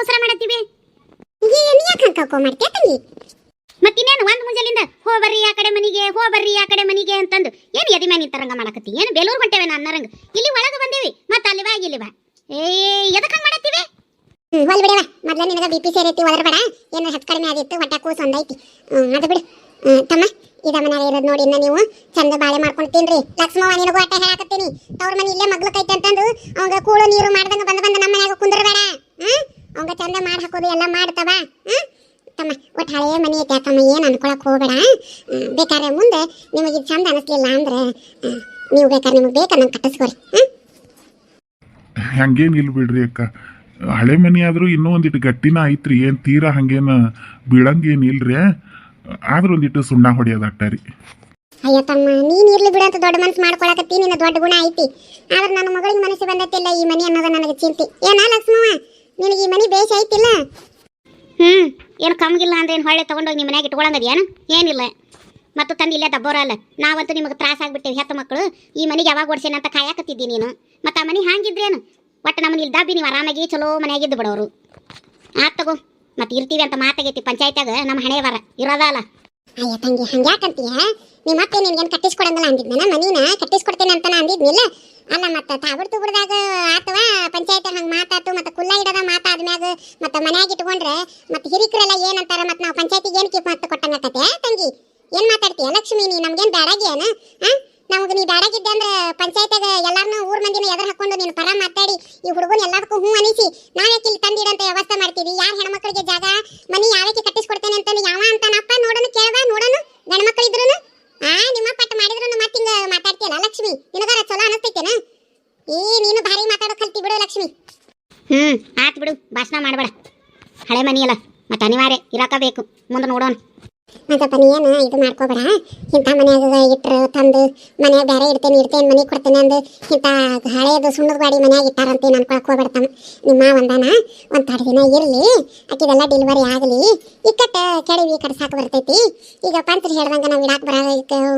ಅವಸರ ಮಾಡತ್ತೀವಿ? ನೀ ಯಾಕೆ ಹಂಗ ಮಾಡ್ತೀಯ ತಂಗಿ? ಮತ್ತಿನ್ನೇನು ಒಂದ್ ಮುಂಜಾಲಿಂದ ಹೋಗ್ಬರ್ರಿ ಆ ಕಡೆ ಮನಿಗೆ, ಹೋಗ್ಬರ್ರಿ ಆ ಕಡೆ ಮನಿಗೆ ಅಂತಂದು ಏನು ಎದಿ ಮ್ಯಾನ್ ನಿಂತರಂಗ ಮಾಡಕತ್ತಿ? ಏನು ಬೇಲೂರು ಹೊಂಟೇವೆ ಅನ್ನರಂಗ ಇಲ್ಲಿ ಒಳಗೆ ಬಂದೇವಿ, ಮತ್ತೆ ಅಲ್ಲಿ ಬಾ ಇಲ್ಲಿ ಬಾ. ಎದಕ್ಕೆ ಹಂಗೆ ಮಾಡತ್ತೀವಿ? ಹೊಲ್ ಬಿಡವ, ಮೊದ್ಲ ನಿನಗ BP ಸೇರೈತಿ, ಒದರ ಬೇಡ. ಏನು ಹೆಚ್ಚು ಕಡಿಮೆ ಆಗಿತ್ತು, ಹೊಟ್ಟೆ ಕೂಸು ಒಂದೈತಿ, ಅದು ಬಿಡು. ತಮ್ಮ ಇದ ಮನ್ಯಾಗ ಇರೋದು ನೋಡಿ, ಇನ್ನ ನೀವು ಚಂದ ಬಾಳೆ ಮಾಡ್ಕೊಂಡು ತಿನ್ರಿ. ಲಕ್ಷ್ಮವ್ವ ನಿನಗೂ ಅಟ್ಟ ಹೇಳಾಕತ್ತೀನಿ, ತವ್ರ ಮನೆ ಇಲ್ಲೇ ಮಗ್ಲಕೈತೆ ಅಂತಂದು ಅವಂಗ ಕೂಳು ನೀರು ಮಾಡ್ದಂಗ ಬಂದ ನಮ್ಮ ಮನ್ಯಾಗ ಕುಂದ್ರಬೇಡ. ಅವಂಗ ಚಂದ ಮಾಡಿ ಹಾಕೋದು ಎಲ್ಲ ಮಾಡ್ತವ. ತಮ್ಮ ಒಟ್ಟು ಹಳೆಯ ಮನೆ ಐತೆ ತಮ್ಮ, ಏನು ಅನ್ಕೊಳಕ್ ಹೋಗ್ಬೇಡ. ಬೇಕಾದ್ರೆ ಮುಂದೆ ನಿಮಗೆ ಇದು ಚಂದ ಅನಿಸ್ಲಿಲ್ಲ ಅಂದ್ರೆ ನೀವು ಬೇಕಾದ್ರೆ ನಿಮಗೆ ಬೇಕನ್ನಂಗೆ ಕಟ್ಟಿಸ್ಕೊರಿ. ಹಂಗೇನಿಲ್ಲ ಬಿಡ್ರಿ ಅಕ್ಕ, ಹಳೆ ಮನೆ ಆದರೂ ಇನ್ನೂ ಒಂದಿಟ್ಟು ಗಟ್ಟಿನ ಐತ್ರಿ, ಏನು ತೀರಾ ಹಂಗೇನು ಬೀಳಂಗೇನಿಲ್ರಿ. ಆದ್ರೂ ಒಂದಿಟ್ಟು ಸುಣ್ಣ ಹೊಡಿಯೋದು ಅಟ್ಟಾರಿ. ಅಯ್ಯೋ ತಮ್ಮ, ನೀನು ಇರ್ಲಿ ಬಿಡು ಅಂತ ದೊಡ್ಡ ಮನಸ್ಸು ಮಾಡ್ಕೊಳಕತ್ತಿ, ನಿನ್ನ ದೊಡ್ಡ ಗುಣ ಐತಿ. ಆದ್ರೆ ನನ್ನ ಮಗಳಿಗೆ ಮನಸ್ಸು ಬಂದತ್ತಿಲ್ಲ ಈ ಮನೆ ಅನ್ನೋದು ನನಗೆ ಚಿಂತೆ. ಏನ ಲಕ್ಷ್ಮವ್ವ, ನಿನಗೆ ಈ ಮನೆ ಬೇಷ ಐತಿಲ್ಲ? ಏನು ಕಮ್ಗಿಲ್ಲ ಅಂದ್ರೆ ಏನು ಹೊಳ್ಳೆ ತೊಗೊಂಡೋಗಿ ನಿಮ್ಮ ಮನ್ಯಾಗ ಇಟ್ಕೊಳಂಗದೇನು? ಏನಿಲ್ಲ, ಮತ್ತು ತಂದು ಇಲ್ಲೇ ದಬ್ಬೋರಲ್ಲ. ನಾವಂತೂ ನಿಮಗೆ ತ್ರಾಸ ಆಗ್ಬಿಟ್ಟೇವೆ ಹೆತ್ತ ಮಕ್ಕಳು. ಈ ಮನೆಗೆ ಯಾವಾಗ ಓಡಿಸೇನ ಅಂತ ಕಾಯಕತ್ತಿದ್ದಿ ನೀನು. ಮತ್ತು ಆ ಮನೆ ಹಾಂಗಿದ್ರೇನು? ಒಟ್ಟು ನಮ್ಮನ್ನ ಇಲ್ಲಿ ದಬ್ಬಿ ನೀವು ಆರಾಮಾಗಿ ಚಲೋ ಮನೆಯಾಗಿದ್ದು ಬಿಡೋರು. ಆತ್ ತಗೋ, ಮತ್ತೆ ಇರ್ತೀವಿ ಅಂತ ಮಾತಾಗೈತಿ ಪಂಚಾಯತ್ಯಾಗ, ನಮ್ಮ ಹಣೆ ಬರ ಇರೋದ ಅಲ್ಲ. ಅಯ್ಯ ತಂಗಿ, ಹಂಗ್ಯಾಕಂತೀಯ? ನಿಮ್ಮ ಅಪ್ಪ ನಿನ್ಗೇನು ಕಟ್ಟಿಸ್ಕೊಡಂಗಲ್ಲ ಅಂದಿದ್ನ? ಮನೀನ ಕಟ್ಟಿಸ್ಕೊಡ್ತೇನೆ ಅಂತ ಅಂದಿದ್ನಿಲ್ಲ. ಅಲ್ಲ ಮತ್ತೆ ತಾಬಿಡ್ತು ಬಿಡ್ದಾಗ ಆತವಾ ಪಂಚಾಯತ್ ಹಂಗೆ ಮಾತಾತು, ಮತ್ತೆ ಕುಲ್ಲ ಇಡದ ಮಾತಾದ್ಮ್ಯಾಗ ಮತ್ತೆ ಮನ್ಯಾಗ ಇಟ್ಕೊಂಡ್ರೆ ಮತ್ತೆ ಹಿರಿಕರೆಲ್ಲ ಏನಂತಾರ, ಮತ್ತೆ ನಾವು ಪಂಚಾಯತಿಗೆ ಏನು ಕಿಪ್ ಮತ್ತೆ ಕೊಟ್ಟಂಗತ್ತೆ ತಂಗಿ? ಏನು ಮಾತಾಡ್ತೀಯ ಲಕ್ಷ್ಮಿ? ನೀ ನಮ್ಗೇನು ಬ್ಯಾಡಾಗಿಯೇನ? ನಮಗೆ ನೀ ಬ್ಯಾಡಾಗಿದ್ದೆ ಅಂದ್ರೆ ಪಂಚಾಯತ್ಯಾಗ ಎಲ್ಲಾರನ್ನೂ ಊರ್ ಮಂದಿನ ಎದುರು ಹಾಕೊಂಡು ನೀನು ಪರ ಮಾತಾಡಿ ಈ ಹುಡುಗನ ಎಲ್ಲದಕ್ಕೂ ಹ್ಞೂ ಅನಿಸಿ ನಾವ್ಯಾಕೆ ಇಲ್ಲಿ ತಂದಿಡಂತ ವ್ಯವಸ್ಥೆ ಮಾಡ್ತೀವಿ? ಯಾರು ಹೆಣ್ಮಕ್ಳಿಗೆ ಜಾಗ ಮನಿ ಯಾವಕ್ಕೆ ಕಟ್ಟಿಸ್ಕೊಡ್ತೇನೆ ಅಂತಂದು ಯಾವ ಅಂತಾನಪ್ಪ? ನೋಡೋಣ, ಕೇಳವಾ ನೋಡೋಣ. ಗಂಡ್ಮಕ್ಳು ಇದ್ರು ನಿಮ್ಮ ಪಟ್ಟ ಮಾಡಿದ್ರು ಮತ್ತೆ ಹಿಂಗ ಮಾತಾಡ್ತೀಯಲ್ಲ ಲಕ್ಷ್ಮಿ? ನಿನಗಾರ ಚಲೋ ಅನಿಸ್ತೈತೇನ? ನೀನು ಭಾರಿ ಮಾತಾಡೋ ಕಲ್ತಿ ಬಿಡು ಲಕ್ಷ್ಮಿ. ಆತ್ ಬಿಡು, ಭಾಷಣ ಮಾಡಬೇಡ. ಹಳೆ ಮನಿಯಲ್ಲ, ಮತ್ತೆ ಅನಿವಾರ್ಯ ಇರಾಕ ಬೇಕು. ಮುಂದೆ ನೋಡೋಣ. ಮತ್ತಪ್ಪ ನೀ ಏನು ಇದು ಮಾಡ್ಕೋಬೇಡ. ಇಂಥ ಮನ್ಯಾಗ ಇಟ್ಟರು ತಂದು ಮನ್ಯಾಗ ಬೇರೆ ಇಡ್ತೇನೆ ಮನೆಗೆ ಕೊಡ್ತೇನೆ ಅಂದು ಇಂಥ ಹಳೆಯದು ಸುಣ್ಣದ ಗಾಡಿ ಮನ್ಯಾಗ ಇಟ್ಟಾರಂತ ಏನು ಅನ್ಕೊಳಕ್ ಹೋಗ್ಬಿಡ್ತಾನ. ನಿಮ್ಮ ಒಂದಾನ ಒಂದು ತಡ ದಿನ ಇರಲಿ, ಆಕಿದೆಲ್ಲ ಡೆಲಿವರಿ ಆಗಲಿ, ಇಕ್ಕಟ್ಟ ಕೆಡವಿ ಕಡ್ಸಾಕ ಬರ್ತೈತಿ. ಈಗ ಪಂತ್ರಿ ಹೇಳ್ದಂಗೆ ನಾವು ಇಡಾಕ್ ಬರ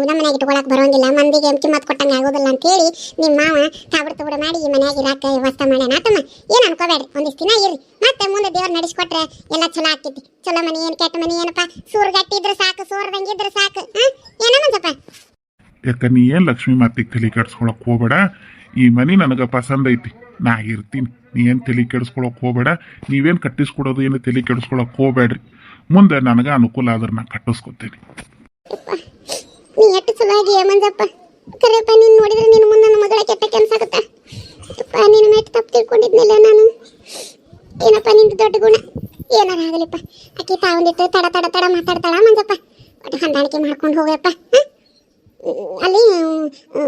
ನಮ್ಮ ಮನ್ಯಾಗ ಇಟ್ಕೊಳಕ್ ಬರೋಂಗಿಲ್ಲ, ಮಂದಿಗೆ ಕಿಮ್ಮತ್ ಕೊಟ್ಟಂಗೆ ಆಗೋದಿಲ್ಲ ಅಂತೇಳಿ ನಿಮ್ಮ ಮಾವ ತಾಬಿಡ್ ತುಬಿಡ ಮಾಡಿ ಈ ಮನ್ಯಾಗ ಇರಾಕ ವ್ಯವಸ್ಥೆ ಮಾಡ್ಯಾನ. ತಮ್ಮ ಏನು ಅನ್ಕೋಬೇಡ್ರಿ, ಒಂದಿಷ್ಟು ದಿನ ಇರ್ರಿ, ಮತ್ತೆ ಮುಂದೆ ದೇವ್ರು ನಡೆಸ್ಕೊಟ್ರೆ ಎಲ್ಲ ಚಲೋ ಆಗ್ತೈತಿ. ಚಲೋ ಮನೆ ಏನು ಕೆಟ್ಟ ಮನೆ ಏನಪ್ಪ, ಸೂರ್ಗಟ್ಟಿದ್ರೆ ಸಾಕು, ಸೋರ್ದಂಗಿದ್ರೆ ಸಾಕು. ಏನೋ ಒಂದಪ್ಪ ಯಾಕ ನೀ ಏನು ಲಕ್ಷ್ಮಿ ಮಾತಿಗೆ ತಲೆ ಕೆಡಿಸ್ಕೊಳಕ್ ಹೋಗ್ಬೇಡ. ಈ ಮನೆ ನನಗೆ ಪಸಂದ್ ಐತಿ, ನಾ ಇರ್ತೀನಿ. ನೀ ಏನು ತಲೆ ಕೆಡಿಸ್ಕೊಳಕ್ ಹೋಗ್ಬೇಡ. ನೀವೇನು ಕಟ್ಟಿಸ್ಕೊಡೋದು ಏನು ತಲೆ ಕೆಡಿಸ್ಕೊಳಕ್ ಹೋಗ್ಬೇಡ್ರಿ. ಮುಂದೆ ನನಗೆ ಅನುಕೂಲ ಆದ್ರೆ ನಾ ಕಟ್ಟಿಸ್ಕೊತೀನಿ. ನೀ ಎಷ್ಟು ಚಲೋ ಆಗಿ ಮಂಜಪ್ಪ, ಕರೆಯಪ್ಪ. ನೀನು ನೋಡಿದ್ರೆ ನಿನ್ನ ಮುಂದೆ ನನ್ನ ಮಗಳ ಕೆಟ್ಟ ಕೆಲಸ ಆಗುತ್ತಾ? ನಿನ್ನ ಮೇಲೆ ತಪ್ಪು ತಿಳ್ಕೊಂಡಿದ್ನಿಲ್ಲ ನಾನು. ಏನಪ್ಪ ನಿಂದು ದೊಡ್ಡ ಗುಣ. ಏನಾರ ಆಗಲಿಪ್ಪ, ಆಕಿ ತಾವಂದಿಟ್ಟು ತಡ ತಡ ತಡ ಮಾತಾಡ್ತಾಳ ಮಂಜಪ್ಪ. ಒಟ್ಟು ಹೊಂದಾಣಿಕೆ ಮಾಡ್ಕೊಂಡು ಹೋಗಪ್ಪ. ಅಲ್ಲಿ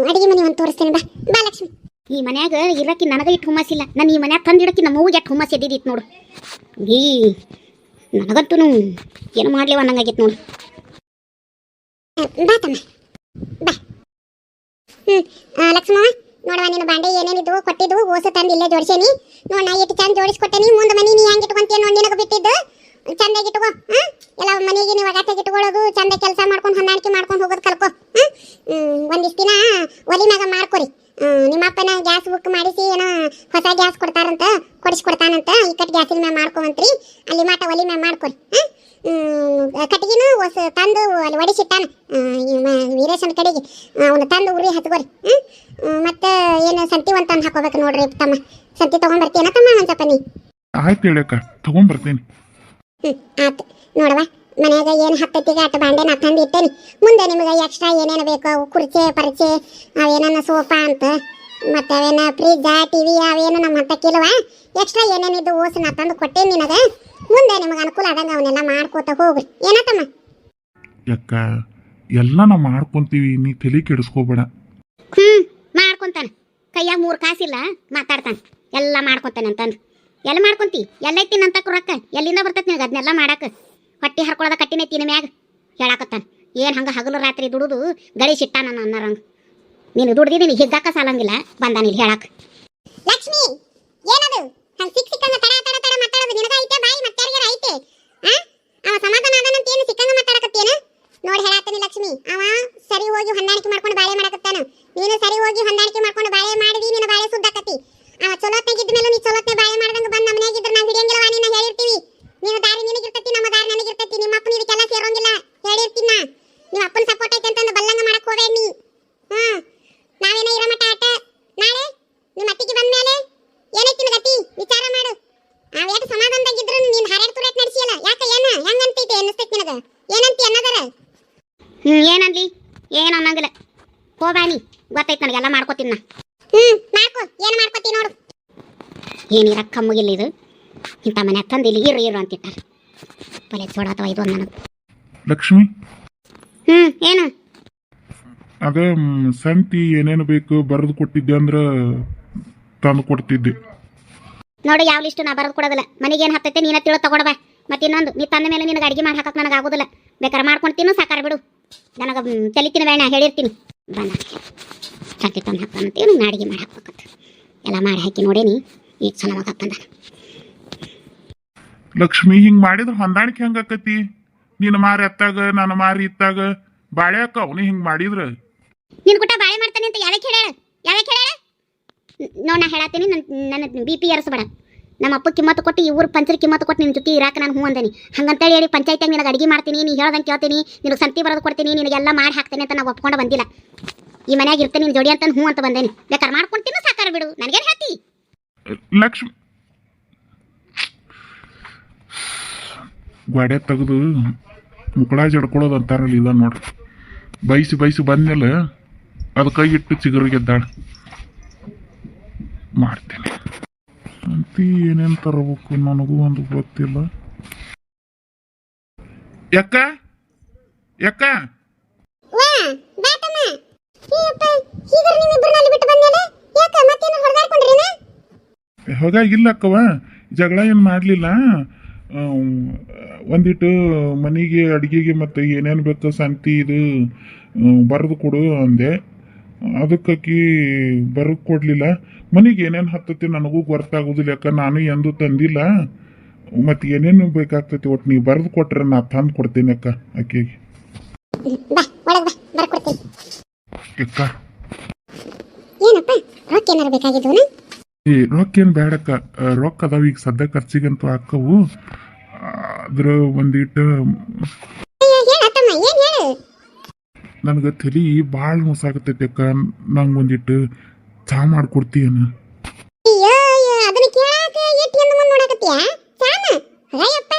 ಅಡಿಗೆ ಮನೆ ಒಂದು ತೋರಿಸ್ತೇನೆ, ಬಾ ಬಾ ಲಕ್ಷ್ಮಿ. ಈ ಮನ್ಯಾಗ ಇರಕ್ಕೆ ನನಗೆ ಇಟ್ಟು ಹುಮ್ಮಸಿಲ್ಲ. ನಾನು ಈ ಮನ್ಯಾಗ ತಂದಿಡಕ್ಕೆ ನಮ್ಮ ಮೂಗಿಗೆ ಎಷ್ಟು ಹುಮ್ಮಸ್ ಎದ್ದಿತ್ತು ನೋಡು. ನನಗಂತೂ ಏನು ಮಾಡ್ಲಿವ ಅನ್ನಂಗಾಗಿತ್ತು ನೋಡು. ಬಾ ತಮ್ಮ ಬಾ. ಲಕ್ಷ್ಮವ್ವ ನೋಡವ, ನೀನು ಬಾಂಡೆ ಏನೇನಿದ್ವು ಕೊಟ್ಟಿದ್ವು ಓಸು ತಂದು ಇಲ್ಲೇ ಜೋಡಿಸೇನಿ. ನೋಡ್ ನಾ ಇಟ್ಟು ಚಂದ ಜೋಡಿಸ್ಕೊಟ್ಟೇನಿ. ಮುಂದೆ ಮನಿ ನೀ ಹೆಂಗೆ ಇಟ್ಕೊಂತೀಯ ನೋಡಿ, ನಿನಗೆ ಬಿಟ್ಟಿದ್ದು ಚಂದಾಗಿ ಇಟ್ಕೋ. ಎಲ್ಲ ಮನೆಗೆ ನೀವು ಒಗಟಾಗಿ ಇಟ್ಕೊಳ್ಳೋದು, ಚಂದ ಕೆಲಸ ಮಾಡ್ಕೊಂಡು ಹೊಂದಾಣಿಕೆ ಮಾಡ್ಕೊಂಡು ಹೋಗೋದು ಕಲ್ಕೋ. ಒಂದಿಷ್ಟು ದಿನ ಒಲಿ ಮ್ಯಾಗ ಮಾಡ್ಕೊರಿ. ನಿಮ್ಮ ಅಪ್ಪನ ಗ್ಯಾಸ್ ಬುಕ್ ಮಾಡಿಸಿ ಏನೋ ಹೊಸ ಗ್ಯಾಸ್ ಕೊಡ್ತಾರಂತ, ಕೊಡಿಸ್ಕೊಡ್ತಾನಂತ. ಈ ಕಟ್ ಗ್ಯಾಸಿನ ಮ್ಯಾಗ ಮಾಡ್ಕೊಂತ್ರಿ, ಅಲ್ಲಿ ಮಾಟ ಒಲಿ ಮ್ಯಾಗ ಮಾಡ್ಕೊರಿ. ಕಟ್ಟಿಗೆನೂ ಹೊಸ ತಂದು ಅಲ್ಲಿ ಒಡಿಸಿಟ್ಟಾನ ವೀರೇಶನ ಕಡೆಗೆ, ಅವನು ತಂದು ಉರಿ ಹತ್ಕೋರಿ. ಮತ್ತೆ ಏನು ಸಂತಿ ಒಂದು ತಂದು ಹಾಕೋಬೇಕು ನೋಡ್ರಿ ತಮ್ಮ. ಸಂತಿ ತೊಗೊಂಡ್ಬರ್ತೀನ ತಮ್ಮ ಒಂದ್ಸಪ್ಪ ನೀ? ಆಯ್ತು ಹೇಳಕ್ಕ, ತಗೊಂಡ್ಬರ್ತೇನೆ. ಆಯ್ತು ನೋಡವ, ಮನ್ಯಾಗ ಏನು ಹತ್ತೈತಿಗೆ ಅಟ್ಟು ಬಾಂಡೆ ನಾ ತಂದು ಇಟ್ಟೇನಿ. ಮುಂದೆ ನಿಮಗೆ ಎಕ್ಸ್ಟ್ರಾ ಏನೇನು ಬೇಕು, ಅವು ಕುರ್ಚೆ ಪರಿಚೆ ಅವೇನ ಸೋಫಾ ಅಂತ, ಮತ್ತೆ ಅವೇನ ಫ್ರಿಜ್ ಟಿವಿ ಅವೇನು ನಮ್ಮ ಹತ್ತಕ್ಕಿಲ್ವ. ಎಕ್ಸ್ಟ್ರಾ ಏನೇನಿದ್ದು ಓಸು ನಾ ತಂದು ಕೊಟ್ಟೇನಿ ನಿನಗೆ. ಮುಂದೆ ನಿಮಗೆ ಅನುಕೂಲ ಆದಂಗೆ ಅವನ್ನೆಲ್ಲ ಮಾಡ್ಕೋತ ಹೋಗ್ರಿ. ಏನತ್ತಮ್ಮ? ಯಾಕ ಎಲ್ಲ ನಾವು ಮಾಡ್ಕೊಂತೀವಿ, ನೀ ತಲೆ ಕೆಡಿಸ್ಕೋಬೇಡ. ಮಾಡ್ಕೊಂತಾನೆ, ಕೈಯಾಗ 3 ಕಾಸಿಲ್ಲ ಮಾತಾಡ್ತಾನೆ, ಎಲ್ಲ ಮಾಡ್ಕೊಂತಾನೆ ಅಂತಂದು. ಎಲ್ಲಿ ಮಾಡ್ಕೊಂತಿ? ಎಲ್ಲೈತಿ ನಂತ ರೊಕ್ಕ ಎಲ್ಲಿಂದ ಬರ್ತೈತಿ ನಿನಗೆ ಅದನ್ನೆಲ್ಲ ಮಾಡಕ್ಕೆ? ಹೊಟ್ಟೆ ಹರ್ಕೊಳ್ಳೋದ ಕಟ್ಟಿನೇ ತಿನ್ನ ಮ್ಯಾಗ ಹೇಳಾಕತ್ತಾನೆ. ಏನು ಹಂಗೆ ಹಗಲು ರಾತ್ರಿ ದುಡುದು ಗಳಿಸಿಟ್ಟ ನಾನು ಅನ್ನರಂಗೆ. ನೀನು ದುಡ್ದಿದ್ದೀನಿ ಹಿಗ್ಗಾಕ ಸಾಲಂಗಿಲ್ಲ, ಬಂದ ನೀನು ಹೇಳಕ್ಕೆ. ಲಕ್ಷ್ಮಿ ಏನದು ಹಂಗೆ ಸಿಕ್ಕಂಗ ತಡ ತಡ ತಡ ಮಾತಾಡೋದು? ನಿನಗ ಐತೆ ಬಾಯಿ, ಮತ್ತಾರಿಗಾರ ಐತೆ? ಅವ ಸಮಾಧಾನ ಆದನಂತ ಏನು ಸಿಕ್ಕಂಗ ಮಾತಾಡಕತ್ತೇನ? ನೋಡಿ ಹೇಳಾತನಿ ಲಕ್ಷ್ಮಿ, ಅವ ಸರಿ ಹೋಗಿ ಹೊಂದಾಣಿಕೆ ಮಾಡ್ಕೊಂಡು ಬಾಳೆ ಮಾಡಕತ್ತಾನ. ನೀನು ಸರಿ ಹೋಗಿ ಹೊಂದಾಣಿಕೆ ಮಾಡ್ಕೊಂಡು ಬಾಳೆ ಮಾಡಿದಿ, ನಿನ್ನ ಬಾಳೆ ಸುದ್ದಾಕತಿ. ಅವ ಚಲೋತ್ನಾಗಿದ್ದ ಮೇಲೆ ನೀ ಚಲೋತ್ನೆ ಬಾಳೆ ಮಾಡ್ದಂಗೆ ಬಂದು ನಮ್ಮ ಮನೆಯಾಗಿದ್ರೆ ನಾವು ಹಿಡಿಯಂಗಿಲ್ಲವ, ನೀನು ಹೇಳಿರ್ತೀನಿ. ನನಗ ಏನಂತಿ ಅನ್ನದರ ಏನನ್ಲಿ ಏನು ಅನ್ನಂಗಿಲ್ಲ ಹೋಗ್ಬಾನಿ ಗೊತ್ತೈತೆ ನನಗೆಲ್ಲ ಮಾಡ್ಕೋತೀನಿ ನಾ ಮಾಡ್ಕೋ ಏನ್ ಮಾಡ್ಕೋತಿ ನೋಡು ಏನಿರ ಕಮ್ಮಗಿಲ್ಲ ಇದು ಇಂಥ ಮನೆ ತಂದು ಇಲ್ಲಿ ಇರು ಅಂತಿಟ್ಟಾರ ಪಲೆ ಚೋಡಾತವ ಇದು ನನಗೆ ಲಕ್ಷ್ಮಿ ಏನು ಅದೇ ಸಂತಿ ಏನೇನು ಬೇಕು ಬರೆದು ಕೊಟ್ಟಿದ್ದೆ ಅಂದ್ರೆ ತಂದು ಕೊಡ್ತಿದ್ದೆ ನೋಡು ಯಾವ ಲಿಸ್ಟು ನಾ ಬರೋದು ಕೊಡೋದಿಲ್ಲ ಮನೆಗೆ ಏನು ಹತ್ತೈತೆ ನೀನ ತಿಳು ತಗೊಳ್ಬಾ ಮತ್ತೆ ಇನ್ನೊಂದು ನೀ ತಂದ ಮೇಲೆ ನಿನಗೆ ಅಡುಗೆ ಮಾಡಿ ಹಾಕಕ್ಕೆ ನನಗೆ ಆಗೋದಿಲ್ಲ ಬೇಕಾರೆ ಮಾಡ್ಕೊಂಡು ತಿನ್ನು ಸಾಕಾರ ಬಿಡು ನನಗೆ ತಲಿತಿನ ಬೇಡ ಹೇಳಿರ್ತೀನಿ ಬಂದ ಸಂತಿ ತಂದು ಹಾಕ್ತಾನಂತೀವಿ ನಾನು ಅಡುಗೆ ಮಾಡಿ ಹಾಕ್ಬೇಕಂತ ಎಲ್ಲ ಮಾಡಿ ಹಾಕಿ ನೋಡೇನಿ ಈಗ ಚೆನ್ನಾಗಿ ಹಾಕಂದ ಲಕ್ಷ್ಮಿ ಹಿಂಗ್ ಮಾಡಿದ್ರೆ ಹೊಂದಾಣಿಕೆ ಹೆಂಗಾಕತಿ ನೀನು ಮಾರಿ ಅತ್ತಾಗ ನಾನು ಮಾರಿ ಇತ್ತಾಗ ಬಾಳೆ ಅಕ್ಕ ಅವನು ಹಿಂಗ್ ಮಾಡಿದ್ರ ನಿನ್ ಕುಟ ಬಾಳೆ ಮಾಡ್ತಾನೆ ಅಂತ ಯಾವಾಗ ಹೇಳ ನೋಡ್ ನಾ ಹೇಳತ್ತೀನಿ ನನ್ನ BP ಏರಿಸ್ಬೇಡ ನಮ್ಮ ಅಪ್ಪ ಕಿಮ್ಮತ್ತು ಕೊಟ್ಟು ಈ ಊರು ಪಂಚರಿ ಕಿಮ್ಮತ್ತು ಕೊಟ್ಟು ನಿನ್ನ ಜೊತೆ ಇರಾಕ ನಾನು ಹ್ಞೂ ಅಂದೇನಿ ಹಂಗಂತೇಳಿ ಹೇಳಿ ಪಂಚಾಯತ್ಯಾಗ ನಿನಗೆ ಅಡುಗೆ ಮಾಡ್ತೀನಿ ನೀ ಹೇಳ್ದಂಗೆ ಕೇಳ್ತೀನಿ ನಿನಗೆ ಸಂತಿ ಬರೋದು ಕೊಡ್ತೀನಿ ನಿನಗೆಲ್ಲ ಮಾಡಿ ಹಾಕ್ತೇನೆ ಅಂತ ನಾವು ಒಪ್ಕೊಂಡು ಬಂದಿಲ್ಲ ಈ ಮನ್ಯಾಗ ಇರ್ತೇನೆ ನಿನ್ನ ಜೋಡಿ ಅಂತ ಹ್ಞೂ ಅಂತ ಬಂದೇನಿ ಬೇಕಾದ್ರೆ ಮಾಡ್ಕೊಂತೀನಿ ಸಾಕಾರ ಬಿಡು ನನಗೇನು ಹೇಳ್ತಿ ಲಕ್ಷ್ಮಿ ಗೋಡೆ ತೆಗೆದು ಮುಕ್ಕಳ ಜಡ್ಕೊಳ್ಳೋದು ಅಂತಾರಲ್ಲ ಇದ ನೋಡ್ರಿ ಬಯಸಿ ಬಂದ್ಮೇಲೆ ಅದು ಕೈ ಇಟ್ಟು ಚಿಗುರಿಗೆದ್ದಾಳ ಮಾಡ್ತೇನೆ ಸಂತಿ ಏನೇನು ತರಬೇಕು ನನಗೂ ಒಂದು ಗೊತ್ತಿಲ್ಲ ಯಾಕ ವಾ ಬಾಟಮ್ಮ ಏಪ್ಪ ಹೀಗರ ನಿಮ್ಮಿಬ್ಬರನ್ನ ಬಿಟ್ಟು ಬಂದ್ಮೇಲೆ ಯಾಕ ಮತ್ತೇನು ಹೊರದಾಡ್ಕೊಂಡ್ರಿನ ಹಾಗಾಗಿಲ್ಲ ಅಕ್ಕವ ಜಗಳ ಏನು ಮಾಡಲಿಲ್ಲ ಒಂದಿಟ್ಟು ಮನೆಗೆ ಅಡುಗೆಗೆ ಮತ್ತು ಏನೇನು ಬೇಕು ಸಂತಿ ಇದು ಬರೆದು ಕೊಡು ಅಂದೆ ಅದಕ್ಕಾಕಿ ಬರೆದು ಕೊಡಲಿಲ್ಲ ಮನೆಗೆ ಏನೇನು ಹತ್ತತಿ ನನಗೂ ಗೊತ್ತಾಗೋದಿಲ್ಲ ಯಾಕೆ ನಾನು ಎಂದು ತಂದಿಲ್ಲ ಮತ್ತು ಏನೇನು ಬೇಕಾಗ್ತೈತಿ ಒಟ್ಟು ನೀವು ಬರೆದು ಕೊಟ್ರೆ ನಾ ತಂದು ಕೊಡ್ತೀನಿ ಅಕ್ಕ ಆಕೆಗೆ ಬಾ ಒಳಗೆ ಬಾ ಬರ್ಕೊಡ್ತೀನಿ ಅಕ್ಕ ಏನಪ್ಪ ರೊಕ್ಕ ಏನಾರು ಬೇಕಾಗಿದ್ವನ ರೊಕ್ಕ ಏನು ಬೇಡಕ್ಕ ರೊಕ್ಕ ಅದಾವ ಈಗ ಸದ್ಯ ಖರ್ಚಿಗಂತೂ ಹಾಕವು ಅದ್ರ ಒಂದಿಟ್ಟು ಹೇಳತ್ತಮ್ಮ ಏನ್ ಹೇಳು ನನಗೆ ತಲೆ ಭಾಳ ಮುಸಾಕತ್ತೈತಿ ಅಕ್ಕ ನಂಗೆ ಒಂದಿಟ್ಟು ಚಾ ಮಾಡ್ಕೊಡ್ತೀಯನ ಅಯ್ಯೋ ಅದನ್ನ ಕೇಳಾಕ ಎಷ್ಟು ಎಂದು ಮುಂದೆ ನೋಡಕತ್ತೀಯ ಚಾನ ಅಯ್ಯಪ್ಪ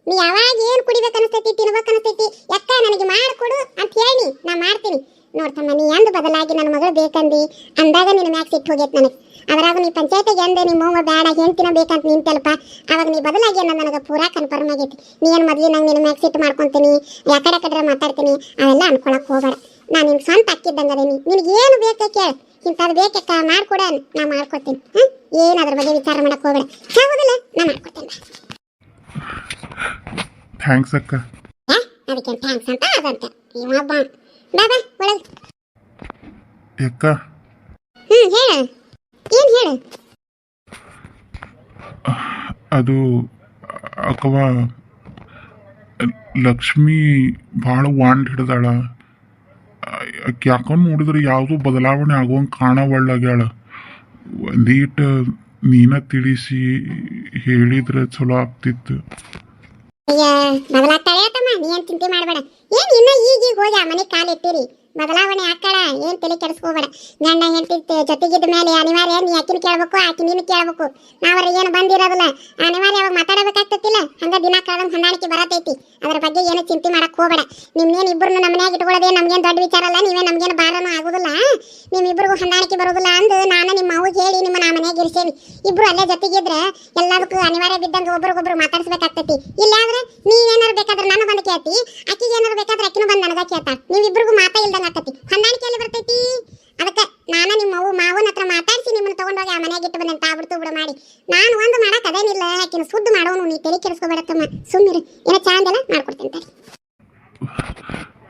ನೀ ಯಾವಾಗ ಏನು ಕುಡಿಬೇಕನ್ನಿಸ್ತೈತಿ ತಿನ್ಬೇಕನ್ನಿಸ್ತೈತಿ ಯಾಕ ನನಗೆ ಮಾಡಿಕೊಡು ಅಂತ ಹೇಳಿ ನಾ ಮಾಡ್ತೀನಿ ನೋಡ್ತಮ್ಮ ನೀ ಎಂದು ಬದಲಾಗಿ ನನ್ನ ಮಗಳು ಬೇಕಂದಿ ಅಂದಾಗ ನಿನ್ನ ಮ್ಯಾಗ ಸಿಟ್ಟು ಹೋಗೈತೆ ನನಗೆ ಅದ್ರಾಗ ನೀ ಪಂಚಾಯತಿಗೆ ಎಂದೆ ನಿಮ್ಮ ಅವ್ವ ಬೇಡ ಹೆಂಡ್ತಿನ ಬೇಕಂತ ನಿಂತಲ್ಪ ಅವಾಗ ನೀ ಬದಲಾಗಿ ಅನ್ನೋದು ನನಗೆ ಪೂರಾ ಕನ್ಫರ್ಮ್ ಆಗೈತಿ ನೀ ಏನು ಮೊದಲು ನಂಗೆ ನಿನ್ನ ಮ್ಯಾಗ ಸಿಟ್ಟು ಮಾಡ್ಕೊತೀನಿ ಯಾಕಡೆ ಮಾತಾಡ್ತೀನಿ ಅವೆಲ್ಲ ಅನ್ಕೊಳಕ್ ಹೋಗಬೇಡ ನಾನು ನಿನ್ ಸ್ವಂತ ಅಕ್ಕಿದ್ದಂಗೆ ಅದೇನಿ ನಿನಗೆ ಏನು ಬೇಕು ಕೇಳ ಇಂಥದ್ದು ಬೇಕಕ್ಕ ಮಾಡ್ಕೊಡ ನಾ ಮಾಡ್ಕೊಡ್ತೀನಿ ಏನು ಅದ್ರ ಬಗ್ಗೆ ವಿಚಾರ ಮಾಡಕ್ ಹೋಗಬೇಡ ಹೌದಿಲ್ಲ ನಾ ಮಾಡ್ಕೊಡ್ತೀನಿ ಥ್ಯಾಂಕ್ಸ್ ಅಕ್ಕ ಅದಕ್ಕೆ ಥ್ಯಾಂಕ್ಸ್ ಅಂತ ಅದಂತ ಇವ ಬಾ ಬಾಬಾ ಒಳಗೆ ಅಕ್ಕ ಹೇಳು ಏನು ಹೇಳು ಅದು ಅಕ್ಕವ ಲಕ್ಷ್ಮಿ ಭಾಳ ವಾಂಡ್ ಹಿಡ್ದಾಳ ಆಕೆ ಯಾಕಂದ್ ನೋಡಿದ್ರೆ ಯಾವುದೂ ಬದಲಾವಣೆ ಆಗುವಂಗೆ ಕಾಣವಳ್ಳಾಗ್ಯಾಳ ಒಂದೀಟ ನೀನ ತಿಳಿಸಿ ಹೇಳಿದ್ರೆ ಚಲೋ ಆಗ್ತಿತ್ತು ಅಯ್ಯ ಬದಲಾಗ್ತಾಳೆ ತಮ್ಮ ನೀ ಏನು ಚಿಂತೆ ಮಾಡಬೇಡ ಏನು ಇನ್ನ ಈಗ ಹೋಗಿ ಆ ಮನೆಗೆ ಕಾಲಿಟ್ಟಿರಿ ಬದಲಾವಣೆ ಆಕಳ ಏನು ತಲೆ ಕೆಡಿಸ್ಕೋಬೇಡ ಗಂಡ ಹೆಂಡತಿ ಜೊತೆಗಿದ್ದ ಮೇಲೆ ಅನಿವಾರ್ಯ ನೀ ಆಕಿನ ಕೇಳ್ಬೇಕು ಆಕಿ ನೀನು ಕೇಳ್ಬೇಕು ನಾವರ ಏನು ಬಂದಿರೋದಿಲ್ಲ ಅನಿವಾರ್ಯ ಅವಾಗ ಮಾತಾಡಬೇಕಾಗ್ತತಿಲ್ಲ ಹಂಗ ದಿನ ಕಳೆದಂಗೆ ಹೊಂದಾಣಿಕೆ ಬರತೈತಿ ಅದ್ರ ಬಗ್ಗೆ ಏನು ಚಿಂತೆ ಮಾಡಕ್ ಹೋಗಬೇಡ ನಿಮ್ನೇನು ಇಬ್ಬರನ್ನು ನಮ್ಮ ಮನ್ಯಾಗ ಇಟ್ಕೊಳ್ಳೋದೇ ನಮ್ಗೇನು ದೊಡ್ಡ ವಿಚಾರ ಅಲ್ಲ ನೀವೇ ನಮ್ಗೇನು ಭಾರನೂ ಆಗೋದಿಲ್ಲ ನಿಮ್ಮಿಬ್ಬರಿಗೂ ಹೊಂದಾಣಿಕೆ ಬರೋದಿಲ್ಲ ಅಂದು ನಾನು ನಿಮ್ಮ ಅವ್ಗೆ ಹೇಳಿ ನಿಮ್ಮ ನಾ ಮನ್ಯಾಗ ಇರಿಸೇವಿ ಇಬ್ರು ಅಲ್ಲೇ ಜೊತೆಗಿದ್ರೆ ಎಲ್ಲದಕ್ಕೂ ಅನಿವಾರ್ಯ ಬಿದ್ದಂಗೆ ಒಬ್ರಿಗೊಬ್ರು ಮಾತಾಡಿಸ್ಬೇಕಾಗ್ತೈತಿ ಇಲ್ಲಾಂದ್ರೆ ನೀವೇನಾರು ಬೇಕಾದ್ರೆ ನಾನು ಬಂದು ಕೇಳ್ತಿ ಆಕಿಗೆ ಏನಾರು ಬೇಕಾದ್ರೆ ಆಕಿನೂ ಬಂದು ನನಗ ಕೇಳ್ತಾ ನೀವಿಬ್ರಿಗೂ ಮಾತಾ ಇಲ್ದಂಗೆ ಆಕತಿ ಹೊಂದಾಣಿಕೆಯಲ್ಲಿ ಬರ್ತೈತಿ ಅದಕ್ಕೆ ನಾನು ನಿಮ್ಮ ಮಾವನ ಹತ್ರ ಮಾತಾಡಿಸಿ ನಿಮ್ಮನ್ನ ತಗೊಂಡೋಗಿ ಆ ಮನೆಯಾಗ ಇಟ್ಟು ಬಂದಂತ ಆಗ್ಬಿಡ್ತು ಬಿಡು ಮಾಡಿ ನಾನು ಒಂದು ಮಾಡಕ್ ಅದೇನಿಲ್ಲ ಆಕಿನ ಸುದ್ದು ಮಾಡೋನು ನೀ ತಲೆ ಕೆಡಿಸ್ಕೋಬೇಡಕ್ಕಮ್ಮ ಸುಮ್ಮಿರು ಏನೋ ಚಾಂದೆಲ್ಲ ಮಾಡ್ಕೊಡ್ತೀನಿ ತಡಿ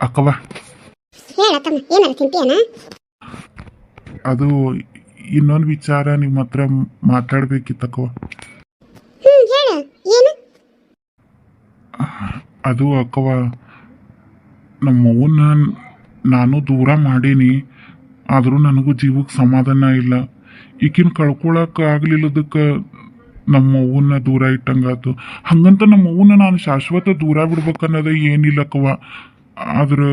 ಅಕ್ಕವ ಹೇಳತ್ತಮ್ಮ ಏನಾರು ಚಿಂತೆಯನ ಅದು ಇನ್ನೊಂದು ವಿಚಾರ ನಿಮ್ಮ ಹತ್ರ ಮಾತಾಡ್ಬೇಕಿತ್ತಕ್ಕವ ಹೇಳು ಏನು ಅದು ಅಕ್ಕವ ನಮ್ಮವ್ವನ್ನ ನಾನು ದೂರ ಮಾಡೀನಿ ಆದರೂ ನನಗೂ ಜೀವಕ್ಕೆ ಸಮಾಧಾನ ಇಲ್ಲ ಈಕಿನ ಕಳ್ಕೊಳಕ್ಕೆ ಆಗ್ಲಿಲ್ಲದಕ್ಕೆ ನಮ್ಮವ್ವನ್ನ ದೂರ ಇಟ್ಟಂಗಾತು ಹಂಗಂತ ನಮ್ಮವ್ವನ್ನ ನಾನು ಶಾಶ್ವತ ದೂರ ಬಿಡ್ಬೇಕನ್ನೋದು ಏನಿಲ್ಲಕ್ಕವ ಆದ್ರೆ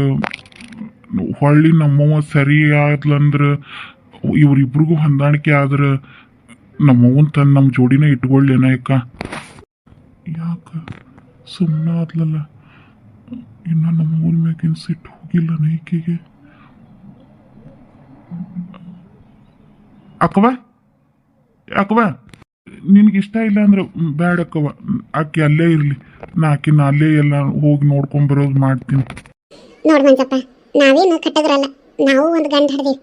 ಹೊಳ್ಳಿ ನಮ್ಮವ್ವ ಸರಿ ಆದ್ಲಂದ್ರೆ ಇವ್ರಿಬ್ರಿಗೂ ಹೊಂದಾಣಿಕೆ ಆದ್ರೆ ನಮ್ಮವ್ವನ್ ತಂದು ನಮ್ಮ ಜೋಡಿನ ಇಟ್ಕೊಳ್ಳೇನ ಯಾಕ ಸುಮ್ಮನೆ ಆದ್ಲಲ್ಲ ಇನ್ನು ನಮ್ಮ ಊರ ಮ್ಯಾಗಿನ ಸಿಟ್ಟು ಹೋಗಿಲ್ಲ ನೈಕಿಗೆ. ಅಕ್ಕವ ಅಕ್ಕವ ನಿನ್ಗೆ ಇಷ್ಟ ಇಲ್ಲ ಅಂದ್ರೆ ಬ್ಯಾಡ ಅಕ್ಕವ, ಆಕೆ ಅಲ್ಲೇ ಇರಲಿ. ನಾ ಆಕಿನ ಅಲ್ಲೇ ಎಲ್ಲ ಹೋಗಿ ನೋಡ್ಕೊಂಬರೋದು ಮಾಡ್ತೀನಿ. ನೋಡ್ ಮಂಜಪ್ಪ, ನಾವೇನು ಕಟ್ಟದ್ರಲ್ಲ, ನಾವು ಒಂದು ಗಂಡು ಹಿಡ್ದೀವಿ.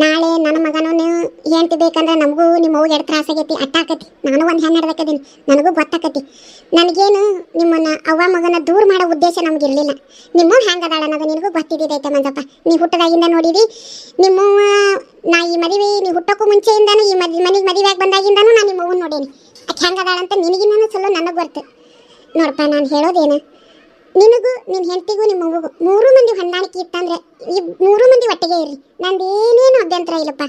ನಾಳೆ ನನ್ನ ಮಗನೂ ಹೆಂಡ್ತಿ ಬೇಕಂದ್ರೆ ನಮಗೂ ನಿಮ್ಮ ಅವ್ಗೆ ಎರಡು ತ್ರಾಸ ಆಗೈತಿ, ಅಟ್ಟಾಕತಿ. ನಾನು ಒಂದು ಹೆಣ್ಣು ಹಿಡ್ದಕ್ಕದೀನಿ, ನನಗೂ ಗೊತ್ತಾಕತಿ. ನನಗೇನು ನಿಮ್ಮನ್ನ ಅವ್ವ ಮಗನ ದೂರ ಮಾಡೋ ಉದ್ದೇಶ ನಮಗಿರಲಿಲ್ಲ. ನಿಮ್ಮವ್ ಹೆಂಗೆ ಅದಾಳ ಅನ್ನೋದು ನಿನಗೂ ಗೊತ್ತಿದ್ದೈತೆ ಮಂಜಪ್ಪ. ನೀ ಹುಟ್ಟದಾಗಿಂದ ನೋಡಿದಿ ನಿಮ್ಮವ್ವ. ನಾ ಈ ಮದುವೆ ನೀ ಹುಟ್ಟೋಕ್ಕೂ ಮುಂಚೆಯಿಂದನೂ ಈ ಮನೆಗೆ ಮದುವೆಯಾಗಿ ಬಂದಾಗಿಂದನೂ ನಾನು ನಿಮ್ಮವ್ವನ್ನ ನೋಡೇನಿ. ಆಕೆ ಹೆಂಗೆ ಅದಾಳಂತ ನಿನಗಿನ್ನೂ ಚಲೋ ನನಗೆ ಗೊತ್ತು. ನೋಡಪ್ಪ, ನಾನು ಹೇಳೋದೇನು, ನಿನಗೂ ನಿನ್ನ ಹೆಂಡತಿಗೂ ನಿಮ್ಮ ಮಗುಗೂ 3 ಮಂದಿ ಹೊಂದಾಣಿಕೆ ಇತ್ತಂದ್ರೆ ಈ 3 ಮಂದಿ ಒಟ್ಟಿಗೆ ಇರಲಿ, ನಂದೇನೇನು ಅಭ್ಯಂತರ ಇಲ್ಲಪ್ಪ.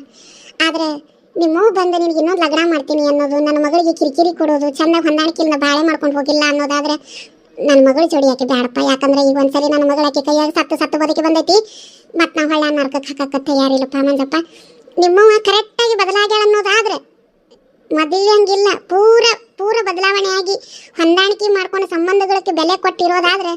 ಆದರೆ ನಿಮ್ಮವ್ವ ಬಂದು ನಿನಗೆ ಇನ್ನೊಂದು ಲಗ್ನ ಮಾಡ್ತೀನಿ ಅನ್ನೋದು, ನನ್ನ ಮಗಳಿಗೆ ಕಿರಿಕಿರಿ ಕೊಡೋದು, ಚೆಂದಾಗಿ ಹೊಂದಾಣಿಕೆಯಿಂದ ಬಾಳೆ ಮಾಡ್ಕೊಂಡು ಹೋಗಿಲ್ಲ ಅನ್ನೋದಾದ್ರೆ ನನ್ನ ಮಗಳು ಜೋಡಿ ಯಾಕೆ ಬೇಡಪ್ಪ. ಯಾಕಂದ್ರೆ ಈಗ ಒಂದ್ಸಲಿ ನನ್ನ ಮಗಳು ಆಕೆ ಕೈಯಾಗಿ ಸತ್ತು ಬದುಕಿ ಬಂದೈತಿ. ಮತ್ತು ನಾವು ಹೊಳ್ಳ ನರ್ಕಕ್ಕೆ ಹಾಕಕ್ಕೆ ತಯಾರಿಲ್ಲಪ್ಪ ಮಂಜಪ್ಪ. ನಿಮ್ಮವ್ವ ಕರೆಕ್ಟಾಗಿ ಬದಲಾಗ್ಯಾಳ ಅನ್ನೋದಾದ್ರೆ ಮೊದಲಂಗಿಲ್ಲ, ಪೂರ ಬದಲಾವಣೆಯಾಗಿ ಹೊಂದಾಣಿಕೆ ಮಾಡ್ಕೊಂಡು ಸಂಬಂಧಗಳಿಗೆ ಬೆಲೆ ಕೊಟ್ಟಿರೋದಾದ್ರೆ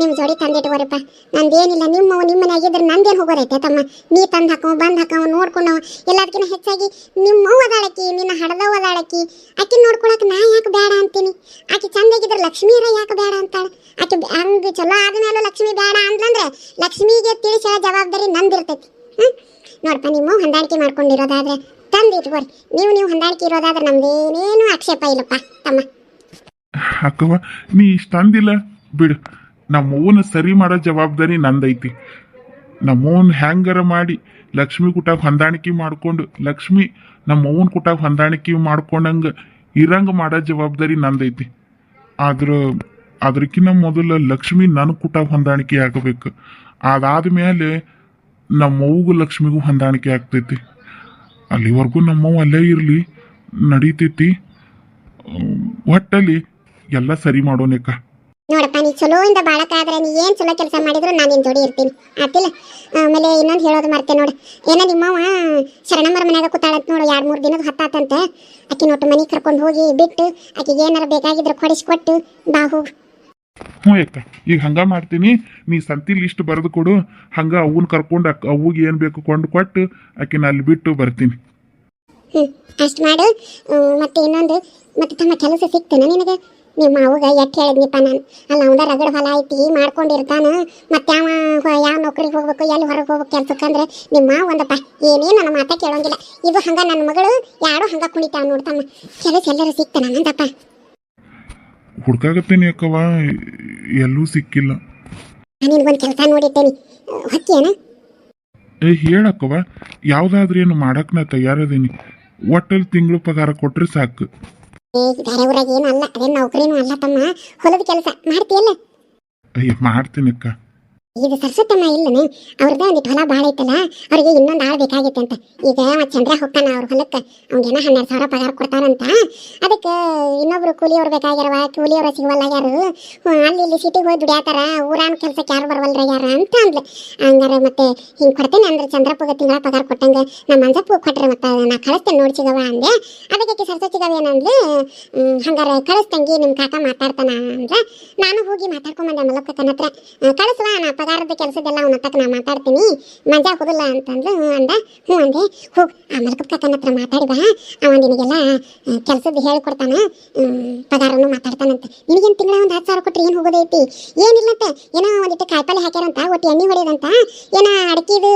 ನಿಮ್ಮ ಜೋಡಿ ತಂದಿಟ್ಕೋರಿಪ್ಪ. ನಂದೇನಿಲ್ಲ, ನಿಮ್ಮವು ನಿಮ್ಮನಾಗಿದ್ರೆ ನಂದೇನು ಹೋಗೋದೈತೆ ತಮ್ಮ. ನೀ ತಂದು ಹಾಕೋ ಬಂದು ಹಾಕೋ ನೋಡ್ಕೊಂಡು ಎಲ್ಲದಕ್ಕಿಂತ ಹೆಚ್ಚಾಗಿ ನಿಮ್ಮವ್ವ ಅದಾಳಕಿ, ನಿನ್ನ ಹಡದವ್ವ ಅದಾಳಕಿ. ಆಕೆ ನೋಡ್ಕೊಳಕ್ಕೆ ನಾ ಯಾಕೆ ಬೇಡ ಅಂತೀನಿ. ಆಕೆ ಚಂದಾಗಿದ್ರೆ ಲಕ್ಷ್ಮೀರ ಯಾಕೆ ಬೇಡ ಅಂತಾಳೆ. ಆಕೆ ಹಂಗೆ ಚಲೋ ಆದ್ಮೇಲೂ ಲಕ್ಷ್ಮಿ ಬೇಡ ಅಂದ್ಲಂದ್ರೆ ಲಕ್ಷ್ಮಿಗೆ ತಿಳಿಸೋ ಜವಾಬ್ದಾರಿ ನಂದಿರ್ತೈತಿ. ನೋಡಪ್ಪ, ನಿಮ್ಮ ಹೊಂದಾಣಿಕೆ ಮಾಡ್ಕೊಂಡಿರೋದಾದ್ರೆ ತಂದು ಇಟ್ಕೋರಿ. ನೀವು ಹೊಂದಾಣಿಕೆ ಇರೋದಾದ್ರೆ ನಮ್ದೇನೇನು ಆಕ್ಷೇಪ ಇಲ್ಲಪ್ಪ ತಮ್ಮ. ಅಕ್ಕವ ನೀ ಇಷ್ಟ ಅಂದಿಲ್ಲ ಬಿಡು, ನಮ್ಮವ್ವನ ಸರಿ ಮಾಡೋ ಜವಾಬ್ದಾರಿ ನಂದೈತಿ. ನಮ್ಮವ್ವನ ಹ್ಯಾಂಗಾರ ಮಾಡಿ ಲಕ್ಷ್ಮಿ ಕುಟಾಗ ಹೊಂದಾಣಿಕೆ ಮಾಡ್ಕೊಂಡು, ಲಕ್ಷ್ಮಿ ನಮ್ಮವ್ವನ ಕುಟಾಗ ಹೊಂದಾಣಿಕೆ ಮಾಡ್ಕೊಂಡಂಗೆ ಇರಂಗೆ ಮಾಡೋ ಜವಾಬ್ದಾರಿ ನಂದೈತಿ. ಅದಕ್ಕಿಂತ ಮೊದಲು ಲಕ್ಷ್ಮಿ ನನ್ನ ಕುಟಾಗ ಹೊಂದಾಣಿಕೆ ಆಗಬೇಕು. ಅದಾದ್ಮೇಲೆ ನಮ್ಮವ್ವಗೂ ಲಕ್ಷ್ಮಿಗೂ ಹೊಂದಾಣಿಕೆ ಆಗ್ತೈತಿ. ಅಲ್ಲಿವರೆಗೂ ನಮ್ಮವ್ವ ಅಲ್ಲೇ ಇರಲಿ, ನಡೀತೈತಿ. ಒಟ್ಟಲ್ಲಿ ಎಲ್ಲ ಸರಿ ಮಾಡೋನಕ್ಕ. ನೋಡಪ್ಪ, ನೀ ಚಲೋ ಇಂದ ಬಾಳಕಾದ್ರೆ ನೀ ಏನು ಚಲೋ ಕೆಲಸ ಮಾಡಿದ್ರು ನಾನು ನಿನ್ನ ಜೋಡಿ ಇರ್ತೀನಿ, ಆತಿಲ್ಲ. ಆಮೇಲೆ ಇನ್ನೊಂದು ಹೇಳೋದು ಮರ್ತೆ ನೋಡು, ಏನೋ ನಿಮ್ಮವ್ವ ಶರಣಮ್ಮರ ಮನ್ಯಾಗ ಕೂತಾಳಂತ ನೋಡು. 2-3 ದಿನದ ಹತ್ತಾತಂತ. ಆಕೆ ನೋಟು ಮನೆಗೆ ಕರ್ಕೊಂಡು ಹೋಗಿ ಬಿಟ್ಟು ಆಕೆಗೆ ಏನಾರ ಬೇಕಾಗಿದ್ರೆ ಕೊಡಿಸ್ಕೊಟ್ಟು ಬಾ ಹೋಗು. ಹ್ಞೂ ಅಕ್ಕ, ಈಗ ಹಂಗ ಮಾಡ್ತೀನಿ. ನೀ ಸಂತಿ ಲಿಸ್ಟ್ ಬರೆದು ಕೊಡು, ಹಂಗ ಅವನ್ನ ಕರ್ಕೊಂಡು ಅವ್ಗೆ ಏನು ಬೇಕು ಕೊಂಡು ಕೊಟ್ಟು ಆಕಿನ ಅಲ್ಲಿ ಬಿಟ್ಟು ಬರ್ತೀನಿ. ಅಷ್ಟು ಮಾಡು. ಮತ್ತೆ ಇನ್ನೊಂದು, ಮತ್ತೆ ತಮ್ಮ ಕೆಲಸ ಸಿಕ್ತೇನೆ ನಿನಗೆ? ನಿಮ್ಮ ಅವ್ಗ ಎಟ್ಟು ಹೇಳಿದ್ನಿಪ್ಪ ನಾನು. ಅಲ್ಲ, ಅವನ ರಗಡ ಹೊಲ ಐತಿ ಮಾಡ್ಕೊಂಡಿರ್ತಾನೆ. ಮತ್ತೆ ಯಾವ ನೌಕರಿಗೆ ಹೋಗ್ಬೇಕು, ಎಲ್ಲಿ ಹೊರಗೆ ಹೋಗ್ಬೇಕು ಕೆಲ್ಸಕ್ಕಂದ್ರೆ ನಿಮ್ಮ ಒಂದಪ್ಪ ಏನೇನು ನನ್ನ ಮಾತಾ ಕೇಳೋಂಗಿಲ್ಲ. ಇದು ಹಂಗ ನನ್ನ ಮಗಳು ಯಾರೋ ಹಂಗ ಕುಣಿತಾವ ನೋಡ್ತಮ್ಮ. ಕೆಲಸ ಎಲ್ಲರೂ ಸಿಕ್ತಾನ ನಂದಪ್ಪ. ಹುಡ್ಕಾಗತ್ತೇನೆ ಅಕ್ಕವ, ಎಲ್ಲೂ ಸಿಕ್ಕಿಲ್ಲ. ನಿನ್ಗೊಂದು ಕೆಲಸ ನೋಡಿರ್ತೇನೆ, ಹೊಕ್ಕೇನ? ಹೇಳಕ್ಕವ, ಯಾವ್ದಾದ್ರೇನು ಮಾಡಕ್ ನಾ ತಯಾರದೀನಿ. ಒಟ್ಟಲ್ಲಿ ತಿಂಗಳು ಪಗಾರ ಕೊಟ್ರೆ ಸಾಕು. ಬೇರೆ ಊರಾಗ ಏನು ಅಲ್ಲ, ಅದೇನು ನೌಕರಿನೂ ಅಲ್ಲ ತಮ್ಮ. ಹೊಲದ ಕೆಲಸ ಮಾಡ್ತೀಯಲ್ಲ? ಮಾಡ್ತೀನಿ ಅಕ್ಕ. ಇದು ಸರ್ಸತ್ತಮ್ಮ ಇಲ್ಲನೆ, ಅವ್ರದ್ದು ಒಂದಿಟ್ಟು ಹೊಲ ಭಾಳ ಐತಲ್ಲ, ಅವ್ರಿಗೆ ಇನ್ನೊಂದು ಆಳು ಬೇಕಾಗಿತ್ತು ಅಂತ. ಈಗ ಚಂದ್ರ ಹೋಗ್ತಾನ ಅವ್ರ ಹೊಲಕ್ಕೆ, ಅವ್ನಿಗೇನ 12,000 ಪಗಾರ ಕೊಡ್ತಾರಂತ. ಅದಕ್ಕೆ ಇನ್ನೊಬ್ರು ಕೂಲಿಯವ್ರು ಬೇಕಾಗ್ಯಾರವ, ಕೂಲಿಯವ್ರು ಸಿಗವಲ್ಲ ಯಾರು. ಅಲ್ಲಿ ಇಲ್ಲಿ ಸಿಟಿಗೆ ಹೋಗಿ ದುಡಿಯಾತಾರ, ಊರಾನ ಕೆಲ್ಸಕ್ಕೆ ಯಾರು ಬರವಲ್ರ ಯಾರ ಅಂತ ಅಂದ್ಲೆ. ಹಂಗಾರೆ ಮತ್ತೆ ಹಿಂಗೆ ಕೊಡ್ತೇನೆ ಅಂದ್ರೆ ಚಂದ್ರಪ್ಪಗೆ ತಿಂಗಳ ಪಗಾರ ಕೊಟ್ಟಂಗೆ ನಮ್ಮ ಮಂಜಪ್ಪು ಕೊಟ್ರೆ ಮತ್ತೆ ನಾ ಕಳಿಸ್ತೇನೆ ನೋಡಿ ಸಿಗವ ಅಂದೆ. ಅದಕ್ಕೆ ಸರ್ಸೋಚಿಗವ ಏನಂದ್ರೆ, ಹಂಗಾರೆ ಕಳಿಸ್ತಂಗಿ ನಿಮ್ಮ ಕಾಕ ಮಾತಾಡ್ತಾನ ಅಂದ್ರೆ ನಾನು ಹೋಗಿ ಮಾತಾಡ್ಕೊಂಬಂದೆ ಮಲ್ಲಪ್ಪನ ಹತ್ರ. ಕಳಿಸುವ, ನಾ ಪಗಾರದ ಕೆಲಸದೆಲ್ಲ ಅವನ ಹತ್ತಕ್ಕೆ ನಾ ಮಾತಾಡ್ತೀನಿ, ಮಜಾ ಹೋಗಲ್ಲ ಅಂತಂದ್ರೆ ಅಂದ. ಹ್ಞೂ ಅಂದೆ. ಹೋಗಿ ಆ ಮಲ್ಕಪ್ಪ ಕಾಕನ ಹತ್ರ ಮಾತಾಡಿದ, ಅವ ನಿನಗೆಲ್ಲ ಕೆಲಸದ್ದು ಹೇಳಿಕೊಡ್ತಾನ, ಪಗಾರನು ಮಾತಾಡ್ತಾನಂತ. ನಿನಗೇನು ತಿಂಗಳ ಒಂದು 10,000 ಕೊಟ್ಟರೆ ಏನು ಹೋಗೋದೈತಿ? ಏನಿಲ್ಲಂತ. ಏನೋ ಒಂದಿಟ್ಟು ಕಾಯಿಪಲ್ಲೆ ಹಾಕ್ಯಾರಂತ, ಒಟ್ಟು ಎಣ್ಣೆ ಹೊಡೆಯೋದಂತ, ಏನೋ ಅಡಿಕೆದು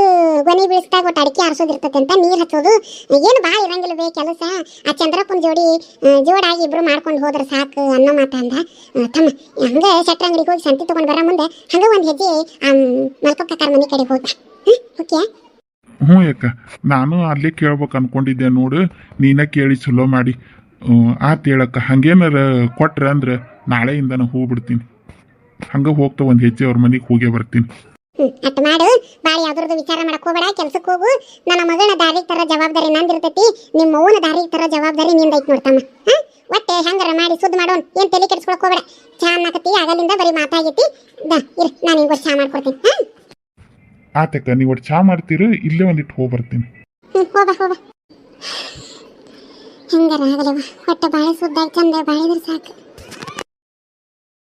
ಗೊನೆ ಬೀಳಿಸ್ದಾಗ ಒಟ್ಟು ಅಡಿಕೆ ಆರಿಸೋದಿರ್ತದಂತ, ನೀರು ಹಚ್ಚೋದು, ಏನು ಭಾಳ ಇರಂಗಿಲ್ಲ ಕೆಲಸ. ಆ ಚಂದ್ರಪ್ಪನ ಜೋಡಾಗಿ ಇಬ್ರು ಮಾಡ್ಕೊಂಡು ಹೋದ್ರೆ ಸಾಕು ಅನ್ನೋ ಮಾತ ಅಂದ. ತಮ್ಮ ಹಂಗೆ ಶೆಟ್ರ ಅಂಗಡಿಗೆ ಹೋಗಿ ಸಂತಿ ತೊಗೊಂಡು ಬರೋ ಮುಂದೆ ಹಂಗೆ ಒಂದು ಹೆಜ್ಜೆ ಮಲ್ಕಪ್ಪ ಕಾಕಾರ ಮನೆ ಕಡೆ ಹೋದ. ಓಕೆ? ಹ್ಞೂ ಅಕ್ಕ, ನಾನು ಅಲ್ಲೇ ಕೇಳ್ಬೇಕು ಅನ್ಕೊಂಡಿದ್ದೆ ನೋಡು, ನೀನ ಕೇಳಿ ಚಲೋ ಮಾಡಿ. ಆತ್ ಹೇಳಕ್ಕ, ಹಂಗೇನಾರ ಕೊಟ್ರೆ ಅಂದ್ರೆ ನಾಳೆಯಿಂದ ನಾನು ಹೋಗ್ಬಿಡ್ತೀನಿ. ಹಂಗೆ ಹೋಗ್ತಾ ಒಂದು ಹೆಜ್ಜೆ ಅವ್ರ ಮನೆಗೆ ಹೋಗೇ ಬರ್ತೀನಿ. ಅಟ್ ಮಾಡು. ಬಾಳಿ ಯಾವ್ದ್ರದ್ದು ವಿಚಾರ ಮಾಡಕ್ ಹೋಗ್ಬೇಡ, ಕೆಲ್ಸಕ್ಕೆ ಹೋಗು. ನನ್ನ ಮಗಳನ್ನ ದಾರಿಗೆ ತರೋ ಜವಾಬ್ದಾರಿ ನಂದಿರ್ತೈತಿ, ನಿಮ್ಮ ಅವ್ವನ ದಾರಿಗೆ ತರೋ ಜವಾಬ್ದಾರಿ ನಿಂದೈತಿ ನೋಡ್ತಮ್ಮ. ಒಟ್ಟೆ ಹೆಂಗಾರ ಮಾಡಿ ಸುದ್ದಿ ಮಾಡೋನ್, ಏನು ತಲೆ ಕೆಡಿಸ್ಕೊಳಕ್ ಹೋಗ್ಬೇಡ. ಚಾ ಅನ್ನಕತ್ತಿ, ಆಗಲಿಂದ ಬರೀ ಮಾತಾಗೈತಿ. ಇರು, ನಾನು ಹಿಂಗೆ ಚಾ ಮಾಡ್ಕೊಡ್ತೀನಿ. ಆತಕ್ಕ, ನೀವು ಒಟ್ಟು ಚಾ ಮಾಡ್ತೀರಿ, ಇಲ್ಲೇ ಒಂದಿಟ್ಟು ಹೋಗಿ ಬರ್ತೀನಿ. ಹೋಗ ಹೆಂಗಾರ ಆಗಲವ, ಹೊಟ್ಟೆ ಬಾಳೆ ಸುದ್ದಾಗಿ ಚಂದ ಬಾಳಿದ್ರೆ ಸಾಕು.